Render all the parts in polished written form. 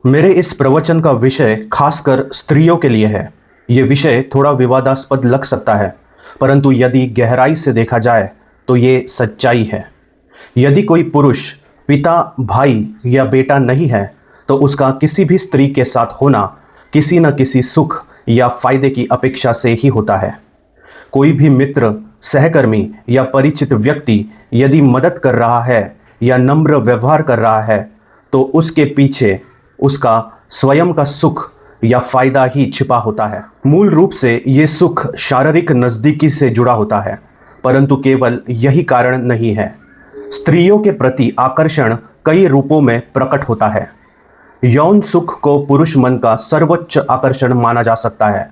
मेरे इस प्रवचन का विषय खासकर स्त्रियों के लिए है। ये विषय थोड़ा विवादास्पद लग सकता है, परंतु यदि गहराई से देखा जाए तो ये सच्चाई है। यदि कोई पुरुष पिता, भाई या बेटा नहीं है, तो उसका किसी भी स्त्री के साथ होना किसी न किसी सुख या फायदे की अपेक्षा से ही होता है। कोई भी मित्र, सहकर्मी या परिचित व्यक्ति यदि मदद कर रहा है या नम्र व्यवहार कर रहा है, तो उसके पीछे उसका स्वयं का सुख या फायदा ही छिपा होता है। मूल रूप से ये सुख शारीरिक नज़दीकी से जुड़ा होता है, परंतु केवल यही कारण नहीं है। स्त्रियों के प्रति आकर्षण कई रूपों में प्रकट होता है। यौन सुख को पुरुष मन का सर्वोच्च आकर्षण माना जा सकता है।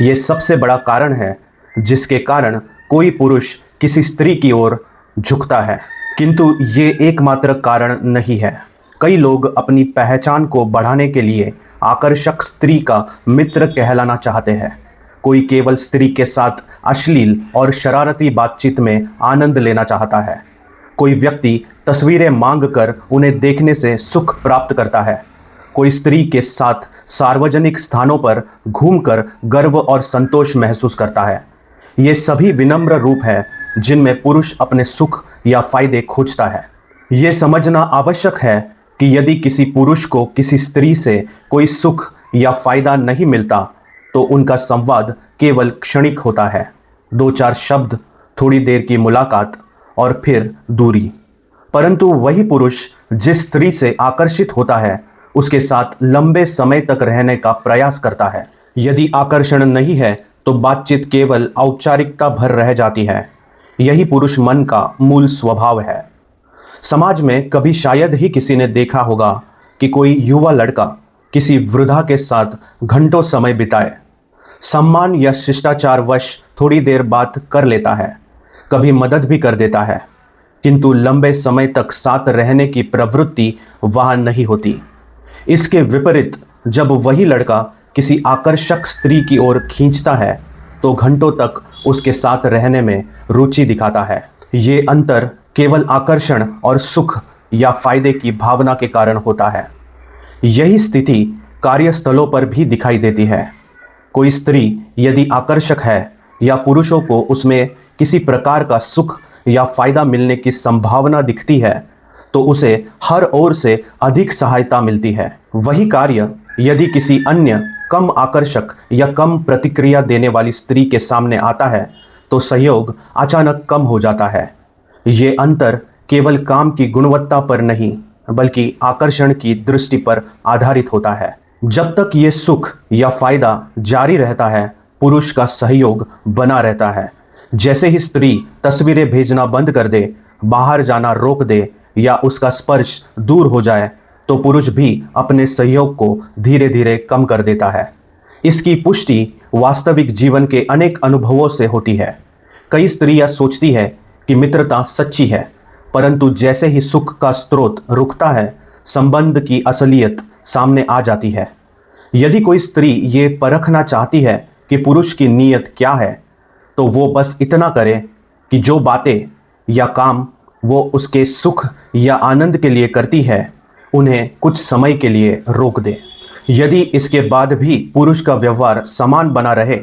ये सबसे बड़ा कारण है जिसके कारण कोई पुरुष किसी स्त्री की ओर झुकता है, किंतु ये एकमात्र कारण नहीं है। कई लोग अपनी पहचान को बढ़ाने के लिए आकर्षक स्त्री का मित्र कहलाना चाहते हैं। कोई केवल स्त्री के साथ अश्लील और शरारती बातचीत में आनंद लेना चाहता है। कोई व्यक्ति तस्वीरें मांगकर उन्हें देखने से सुख प्राप्त करता है। कोई स्त्री के साथ सार्वजनिक स्थानों पर घूमकर गर्व और संतोष महसूस करता है। ये सभी विनम्र रूप हैं जिनमें पुरुष अपने सुख या फायदे खोजता है। ये समझना आवश्यक है कि यदि किसी पुरुष को किसी स्त्री से कोई सुख या फायदा नहीं मिलता, तो उनका संवाद केवल क्षणिक होता है। 2-4 शब्द, थोड़ी देर की मुलाकात और फिर दूरी। परंतु वही पुरुष जिस स्त्री से आकर्षित होता है, उसके साथ लंबे समय तक रहने का प्रयास करता है। यदि आकर्षण नहीं है तो बातचीत केवल औपचारिकता भर रह जाती है। यही पुरुष मन का मूल स्वभाव है। समाज में कभी शायद ही किसी ने देखा होगा कि कोई युवा लड़का किसी वृद्धा के साथ घंटों समय बिताए। सम्मान या शिष्टाचार वश थोड़ी देर बात कर लेता है, कभी मदद भी कर देता है, किंतु लंबे समय तक साथ रहने की प्रवृत्ति वहाँ नहीं होती। इसके विपरीत जब वही लड़का किसी आकर्षक स्त्री की ओर खींचता है, तो घंटों तक उसके साथ रहने में रुचि दिखाता है। ये अंतर केवल आकर्षण और सुख या फायदे की भावना के कारण होता है। यही स्थिति कार्यस्थलों पर भी दिखाई देती है। कोई स्त्री यदि आकर्षक है या पुरुषों को उसमें किसी प्रकार का सुख या फायदा मिलने की संभावना दिखती है, तो उसे हर ओर से अधिक सहायता मिलती है। वही कार्य यदि किसी अन्य कम आकर्षक या कम प्रतिक्रिया देने वाली स्त्री के सामने आता है, तो सहयोग अचानक कम हो जाता है। ये अंतर केवल काम की गुणवत्ता पर नहीं, बल्कि आकर्षण की दृष्टि पर आधारित होता है। जब तक ये सुख या फायदा जारी रहता है, पुरुष का सहयोग बना रहता है। जैसे ही स्त्री तस्वीरें भेजना बंद कर दे, बाहर जाना रोक दे या उसका स्पर्श दूर हो जाए, तो पुरुष भी अपने सहयोग को धीरे धीरे कम कर देता है। इसकी पुष्टि वास्तविक जीवन के अनेक अनुभवों से होती है। कई स्त्रियां सोचती है कि मित्रता सच्ची है, परंतु जैसे ही सुख का स्रोत रुकता है, संबंध की असलियत सामने आ जाती है। यदि कोई स्त्री ये परखना चाहती है कि पुरुष की नीयत क्या है, तो वो बस इतना करे कि जो बातें या काम वो उसके सुख या आनंद के लिए करती है, उन्हें कुछ समय के लिए रोक दे। यदि इसके बाद भी पुरुष का व्यवहार समान बना रहे,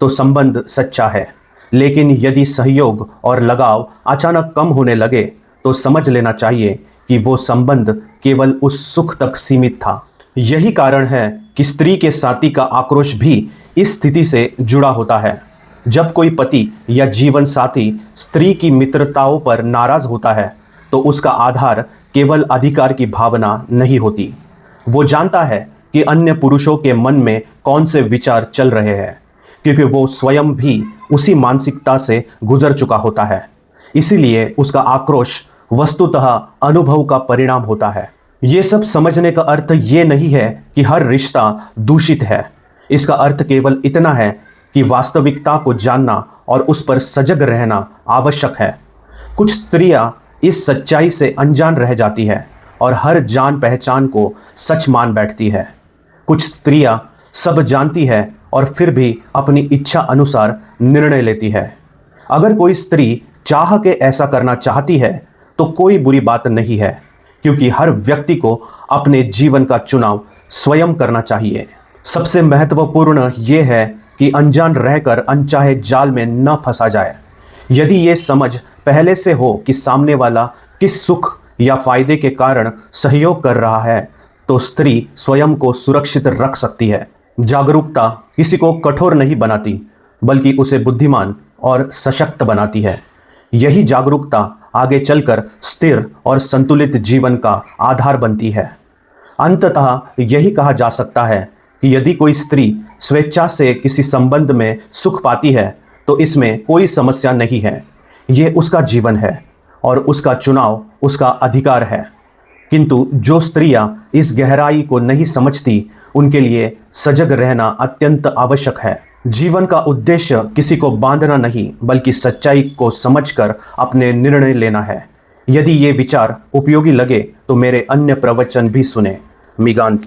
तो संबंध सच्चा है। लेकिन यदि सहयोग और लगाव अचानक कम होने लगे, तो समझ लेना चाहिए कि वो संबंध केवल उस सुख तक सीमित था। यही कारण है कि स्त्री के साथी का आक्रोश भी इस स्थिति से जुड़ा होता है। जब कोई पति या जीवन साथी स्त्री की मित्रताओं पर नाराज होता है, तो उसका आधार केवल अधिकार की भावना नहीं होती। वो जानता है कि अन्य पुरुषों के मन में कौन से विचार चल रहे हैं, क्योंकि वो स्वयं भी उसी मानसिकता से गुजर चुका होता है। इसीलिए उसका आक्रोश वस्तुतः अनुभव का परिणाम होता है। ये सब समझने का अर्थ ये नहीं है कि हर रिश्ता दूषित है। इसका अर्थ केवल इतना है कि वास्तविकता को जानना और उस पर सजग रहना आवश्यक है। कुछ स्त्रियां इस सच्चाई से अनजान रह जाती है और हर जान पहचान को सच मान बैठती है। कुछ स्त्रियां सब जानती है और फिर भी अपनी इच्छा अनुसार निर्णय लेती है। अगर कोई स्त्री चाह के ऐसा करना चाहती है, तो कोई बुरी बात नहीं है, क्योंकि हर व्यक्ति को अपने जीवन का चुनाव स्वयं करना चाहिए। सबसे महत्वपूर्ण ये है कि अनजान रहकर अनचाहे जाल में न फंसा जाए। यदि ये समझ पहले से हो कि सामने वाला किस सुख या फायदे के कारण सहयोग कर रहा है, तो स्त्री स्वयं को सुरक्षित रख सकती है। जागरूकता किसी को कठोर नहीं बनाती, बल्कि उसे बुद्धिमान और सशक्त बनाती है। यही जागरूकता आगे चलकर स्थिर और संतुलित जीवन का आधार बनती है। अंततः यही कहा जा सकता है कि यदि कोई स्त्री स्वेच्छा से किसी संबंध में सुख पाती है, तो इसमें कोई समस्या नहीं है। ये उसका जीवन है और उसका चुनाव उसका अधिकार है। किंतु जो स्त्रियां इस गहराई को नहीं समझती, उनके लिए सजग रहना अत्यंत आवश्यक है। जीवन का उद्देश्य किसी को बांधना नहीं, बल्कि सच्चाई को समझकर अपने निर्णय लेना है। यदि ये विचार उपयोगी लगे तो मेरे अन्य प्रवचन भी सुने। मिगांत।